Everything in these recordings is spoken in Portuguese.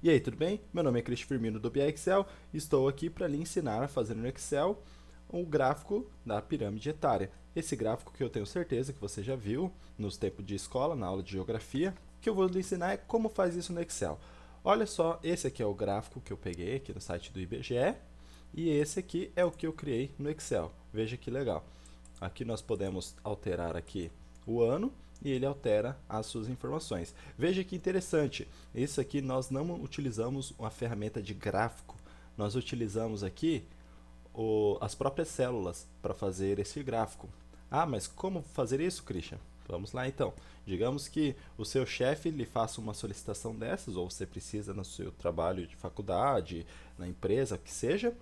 E aí, tudo bem? Meu nome é Cristian Firmino do BI Excel e estou aqui para lhe ensinar a fazer no Excel um gráfico da pirâmide etária. Esse gráfico que eu tenho certeza que você já viu nos tempos de escola, na aula de geografia. O que eu vou lhe ensinar é como faz isso no Excel. Olha só, esse aqui é o gráfico que eu peguei aqui no site do IBGE e esse aqui é o que eu criei no Excel. Veja que legal. Aqui nós podemos alterar aqui o ano e ele altera as suas informações. Veja que interessante, isso aqui nós não utilizamos uma ferramenta de gráfico, nós utilizamos aqui as próprias células para fazer esse gráfico. Ah, mas como fazer isso, Christian? Vamos lá então. Digamos que o seu chefe lhe faça uma solicitação dessas, ou você precisa no seu trabalho de faculdade, na empresa, o que seja,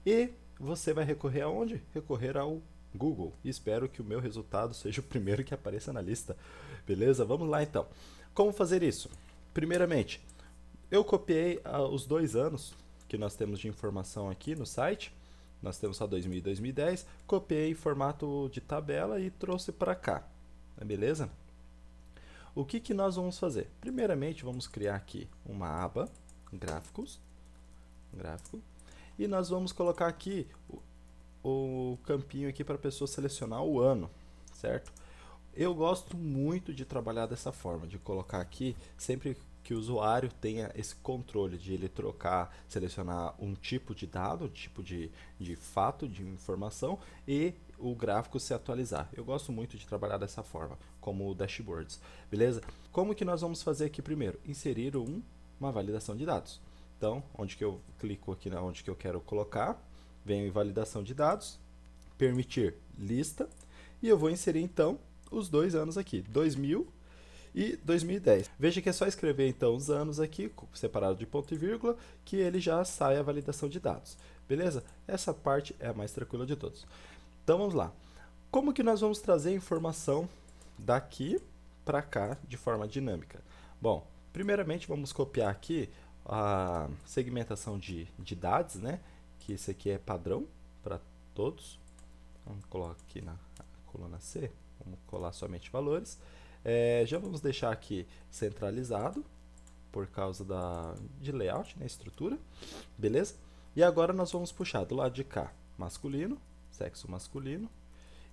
e você vai recorrer aonde? Recorrer ao Google. E espero que o meu resultado seja o primeiro que apareça na lista. Beleza? Vamos lá então. Como fazer isso? Primeiramente, eu copiei os 2 anos que nós temos de informação aqui no site. Nós temos só 2000 e 2010. Copiei em formato de tabela e trouxe para cá. Beleza? O que nós vamos fazer? Primeiramente, vamos criar aqui uma aba, gráficos, gráfico, e nós vamos colocar aqui o campinho aqui para a pessoa selecionar o ano, certo? Eu gosto muito de trabalhar dessa forma, de colocar aqui sempre que o usuário tenha esse controle de ele trocar, selecionar um tipo de dado, um tipo de fato, de informação e o gráfico se atualizar. Eu gosto muito de trabalhar dessa forma, como dashboards, beleza? Como que nós vamos fazer aqui primeiro? Inserir uma validação de dados. Então, onde que eu clico aqui na onde que eu quero colocar, venho em validação de dados, permitir lista, e eu vou inserir então os 2 anos aqui, 2000 e 2010. Veja que é só escrever então os anos aqui, separado de ponto e vírgula, que ele já sai a validação de dados. Beleza? Essa parte é a mais tranquila de todos. Então vamos lá. Como que nós vamos trazer informação daqui para cá de forma dinâmica? Bom, primeiramente vamos copiar aqui a segmentação de dados, né? Que esse aqui é padrão para todos. Vamos colocar aqui na coluna C, vamos colar somente valores. Já vamos deixar aqui centralizado por causa de layout, né, estrutura, beleza? E agora nós vamos puxar do lado de cá masculino, sexo masculino,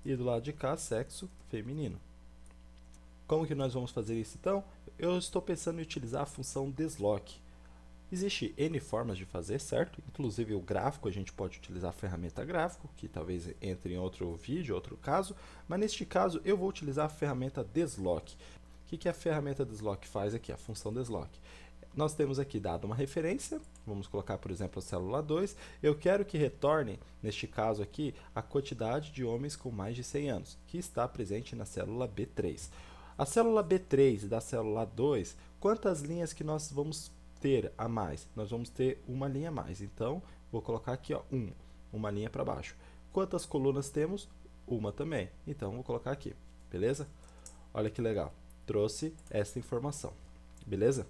e do lado de cá sexo feminino. Como que nós vamos fazer isso então? Eu estou pensando em utilizar a função desloque. Existe N formas de fazer, certo? Inclusive o gráfico, a gente pode utilizar a ferramenta gráfico, que talvez entre em outro vídeo, outro caso, mas neste caso eu vou utilizar a ferramenta desloque. O que a ferramenta desloque faz aqui? A função desloque. Nós temos aqui dado uma referência, vamos colocar, por exemplo, a célula 2. Eu quero que retorne, neste caso aqui, a quantidade de homens com mais de 100 anos, que está presente na célula B3. A célula B3 da célula 2, quantas linhas que nós vamos ter a mais? Nós vamos ter uma linha a mais. Então, vou colocar aqui, ó, uma linha para baixo. Quantas colunas temos? Uma também. Então, vou colocar aqui, beleza? Olha que legal. Trouxe essa informação, beleza?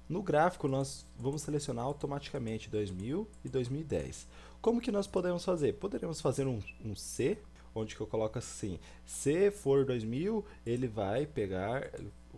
No gráfico, nós vamos selecionar automaticamente 2000 e 2010. Como que nós podemos fazer? Poderíamos fazer um C, onde que eu coloco assim, se for 2000, ele vai pegar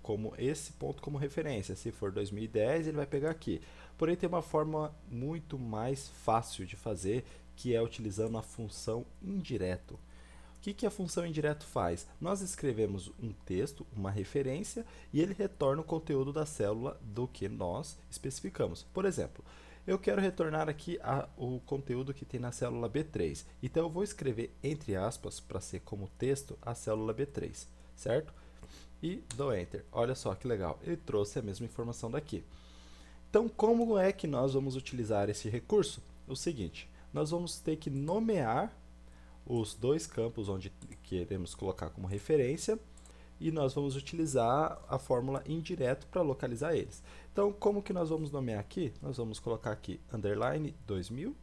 como esse ponto como referência. Se for 2010, ele vai pegar aqui. Porém, tem uma forma muito mais fácil de fazer, que é utilizando a função indireto. O que a função indireto faz? Nós escrevemos um texto, uma referência, e ele retorna o conteúdo da célula do que nós especificamos. Por exemplo, eu quero retornar aqui o conteúdo que tem na célula B3. Então, eu vou escrever entre aspas, para ser como texto, a célula B3, certo? E dou Enter. Olha só que legal, ele trouxe a mesma informação daqui. Então, como é que nós vamos utilizar esse recurso? O seguinte, nós vamos ter que nomear os dois campos onde queremos colocar como referência e nós vamos utilizar a fórmula indireto para localizar eles. Então, como que nós vamos nomear aqui? Nós vamos colocar aqui underline 2000,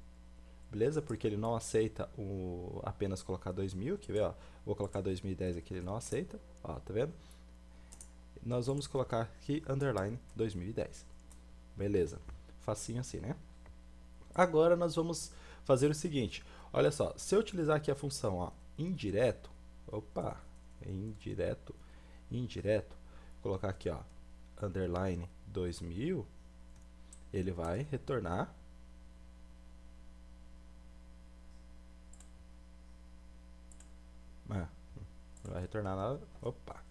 beleza? Porque ele não aceita apenas colocar 2000, quer ver? Ó? Vou colocar 2010 aqui, ele não aceita, ó, tá vendo? Nós vamos colocar aqui underline 2010, beleza? Facinho assim, né? Agora nós vamos fazer o seguinte, olha só, se eu utilizar aqui a função ó, indireto, indireto, colocar aqui ó, underline 2000, ele vai retornar não vai retornar nada. Opa,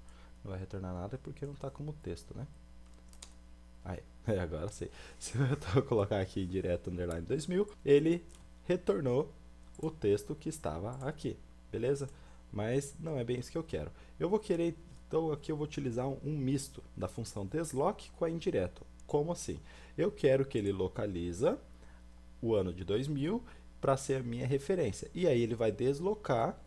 não vai retornar nada porque não está como texto, né? Aí, agora sim. Se eu colocar aqui direto underline 2000, ele retornou o texto que estava aqui, beleza? Mas não é bem isso que eu quero. Eu vou querer, então aqui eu vou utilizar um misto da função desloc com a indireto. Como assim? Eu quero que ele localiza o ano de 2000 para ser a minha referência. E aí ele vai deslocar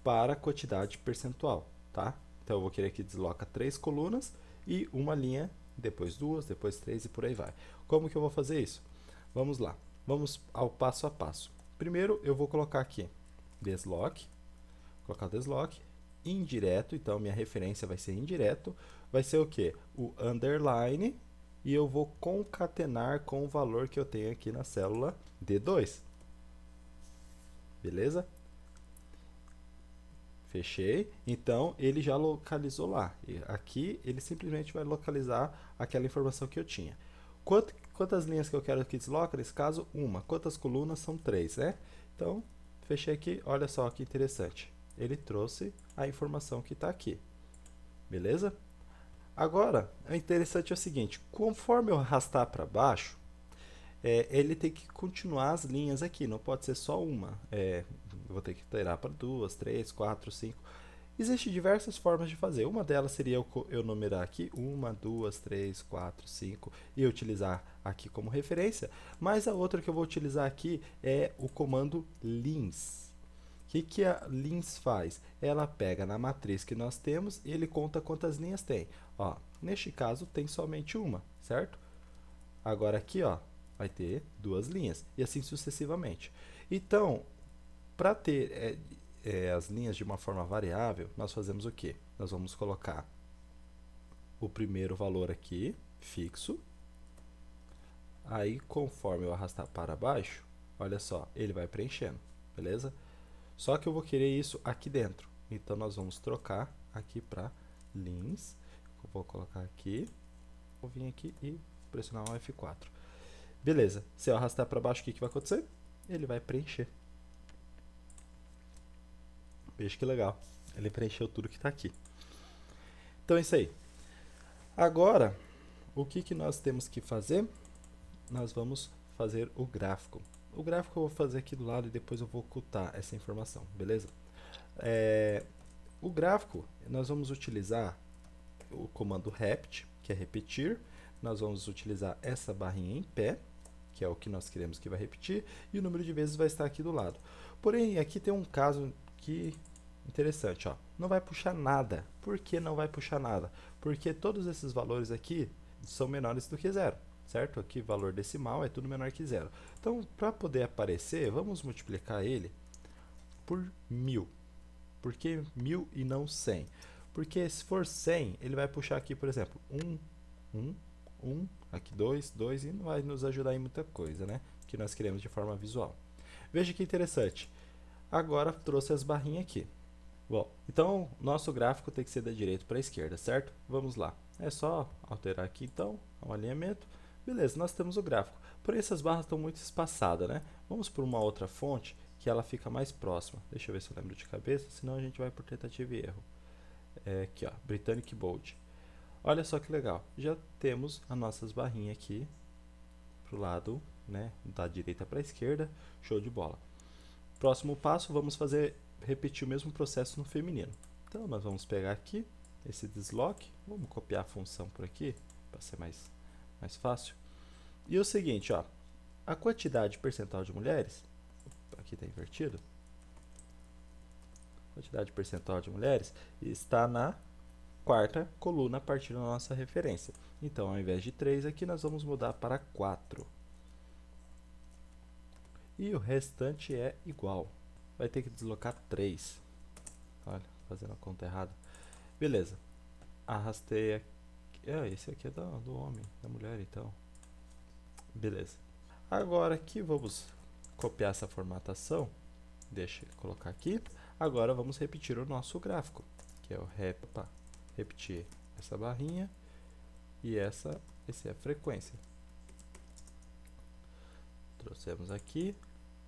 para a quantidade percentual, tá? Então eu vou querer que desloca 3 colunas e uma linha, depois 2, depois 3 e por aí vai. Como que eu vou fazer isso? Vamos lá, vamos ao passo a passo. Primeiro eu vou colocar aqui desloc, colocar desloc, indireto, então minha referência vai ser indireto, vai ser o que? O underline, e eu vou concatenar com o valor que eu tenho aqui na célula D2. Beleza? Fechei. Então, ele já localizou lá. E aqui, ele simplesmente vai localizar aquela informação que eu tinha. Quantas linhas que eu quero que desloque? Nesse caso, uma. Quantas colunas? São 3, né? Então, fechei aqui. Olha só que interessante. Ele trouxe a informação que está aqui. Beleza? Agora, o interessante é o seguinte. Conforme eu arrastar para baixo, ele tem que continuar as linhas aqui, não pode ser só uma. Eu vou ter que iterar para 2, 3, 4, 5. Existem diversas formas de fazer. Uma delas seria eu numerar aqui 1, 2, 3, 4, 5 e utilizar aqui como referência. Mas a outra que eu vou utilizar aqui é o comando lins. O que a lins faz? Ela pega na matriz que nós temos e ele conta quantas linhas tem. Ó, neste caso tem somente uma, certo? Agora aqui, ó, vai ter 2 linhas e assim sucessivamente. Então, para ter as linhas de uma forma variável, nós fazemos o quê? Nós vamos colocar o primeiro valor aqui, fixo. Aí, conforme eu arrastar para baixo, olha só, ele vai preenchendo, beleza? Só que eu vou querer isso aqui dentro. Então, nós vamos trocar aqui para lins. Eu vou colocar aqui, vou vir aqui e pressionar um F4. Beleza, se eu arrastar para baixo, o que vai acontecer? Ele vai preencher. Veja que legal, ele preencheu tudo que está aqui. Então é isso aí. Agora, o que nós temos que fazer? Nós vamos fazer o gráfico. O gráfico eu vou fazer aqui do lado e depois eu vou ocultar essa informação, beleza? O gráfico, nós vamos utilizar o comando rept, que é repetir. Nós vamos utilizar essa barrinha em pé, que é o que nós queremos que vai repetir, e o número de vezes vai estar aqui do lado. Porém, aqui tem um caso que interessante, ó. Não vai puxar nada. Por que não vai puxar nada? Porque todos esses valores aqui são menores do que zero, certo? Aqui valor decimal é tudo menor que zero. Então, para poder aparecer, vamos multiplicar ele por 1000. Por que 1000 e não 100? Porque se for 100, ele vai puxar aqui, por exemplo, 1, aqui 2, 2 e não vai nos ajudar em muita coisa, né? Que nós queremos de forma visual. Veja que interessante. Agora trouxe as barrinhas aqui. Bom, então nosso gráfico tem que ser da direita para a esquerda, certo? Vamos lá. É só alterar aqui então o alinhamento. Beleza, nós temos o gráfico. Porém, essas barras estão muito espaçadas, né? Vamos por uma outra fonte que ela fica mais próxima. Deixa eu ver se eu lembro de cabeça, senão a gente vai por tentativa e erro. Aqui, ó, Britannic Bold. Olha só que legal. Já temos as nossas barrinhas aqui pro lado, né, da direita para a esquerda. Show de bola. Próximo passo, vamos repetir o mesmo processo no feminino. Então, nós vamos pegar aqui esse desloc, vamos copiar a função por aqui, para ser mais fácil. E o seguinte, ó, a quantidade percentual de mulheres, aqui está invertido, a quantidade percentual de mulheres está na quarta coluna a partir da nossa referência. Então, ao invés de 3 aqui, nós vamos mudar para 4. E o restante é igual. Vai ter que deslocar 3. Olha, fazendo a conta errada. Beleza. Arrastei aqui. Esse aqui é do homem, da mulher, então. Beleza. Agora aqui vamos copiar essa formatação. Deixa eu colocar aqui. Agora vamos repetir o nosso gráfico, que é o repetir essa barrinha e essa é a frequência. Trouxemos aqui,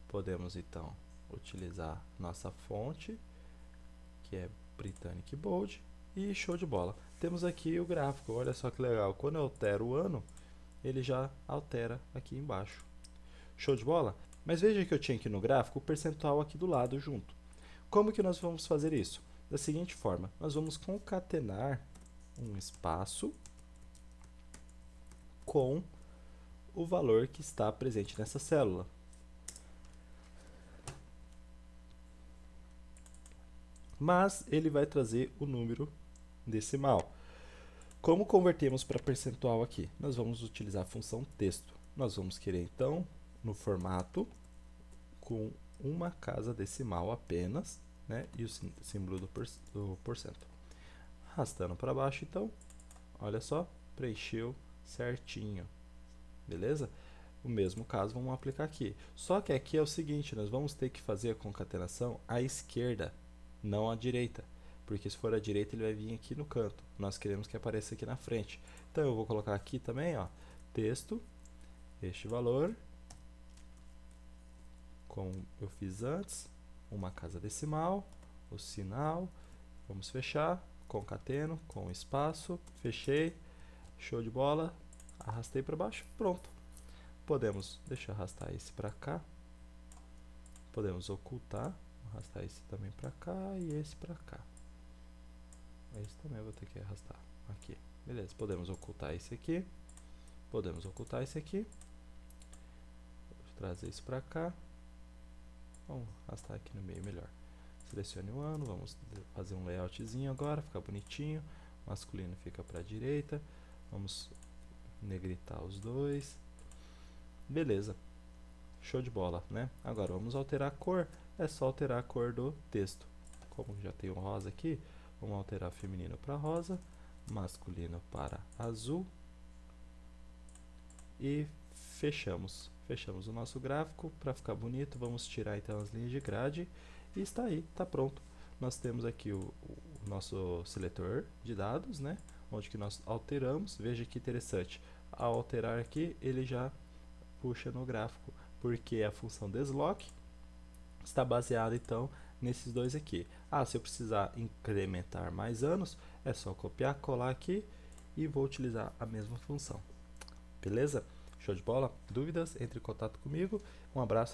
podemos então utilizar nossa fonte, que é Britannic Bold, e show de bola. Temos aqui o gráfico, olha só que legal, quando eu altero o ano, ele já altera aqui embaixo. Show de bola? Mas veja que eu tinha aqui no gráfico o percentual aqui do lado junto. Como que nós vamos fazer isso? Da seguinte forma, nós vamos concatenar um espaço com o valor que está presente nessa célula. Mas ele vai trazer o número decimal. Como convertemos para percentual aqui? Nós vamos utilizar a função texto. Nós vamos querer, então, no formato com uma casa decimal apenas, né? E o símbolo do porcento. Arrastando para baixo, então, olha só, preencheu certinho. Beleza? O mesmo caso vamos aplicar aqui. Só que aqui é o seguinte, nós vamos ter que fazer a concatenação à esquerda, não à direita. Porque se for à direita, ele vai vir aqui no canto. Nós queremos que apareça aqui na frente. Então, eu vou colocar aqui também, ó, texto, este valor, como eu fiz antes, uma casa decimal, o sinal, vamos fechar, concateno, com espaço, fechei, show de bola, arrastei para baixo, pronto. Podemos, deixa eu arrastar esse para cá, podemos ocultar, arrastar esse também para cá e esse para cá. Esse também eu vou ter que arrastar aqui. Beleza, podemos ocultar esse aqui. Podemos ocultar esse aqui. Vou trazer isso para cá. Vamos arrastar aqui no meio melhor. Selecione o ano, vamos fazer um layoutzinho agora, ficar bonitinho. Masculino fica para a direita. Vamos negritar os dois. Beleza. Show de bola, né? Agora vamos alterar a cor. É só alterar a cor do texto. Como já tem o rosa aqui, vamos alterar feminino para rosa, masculino para azul e fechamos. Fechamos o nosso gráfico para ficar bonito. Vamos tirar então as linhas de grade e está aí, está pronto. Nós temos aqui o nosso seletor de dados, né? Onde que nós alteramos. Veja que interessante. Ao alterar aqui, ele já puxa no gráfico, porque a função deslock está baseada então nesses dois aqui. Ah, se eu precisar incrementar mais anos, é só copiar, colar aqui e vou utilizar a mesma função. Beleza? Show de bola? Dúvidas? Entre em contato comigo. Um abraço.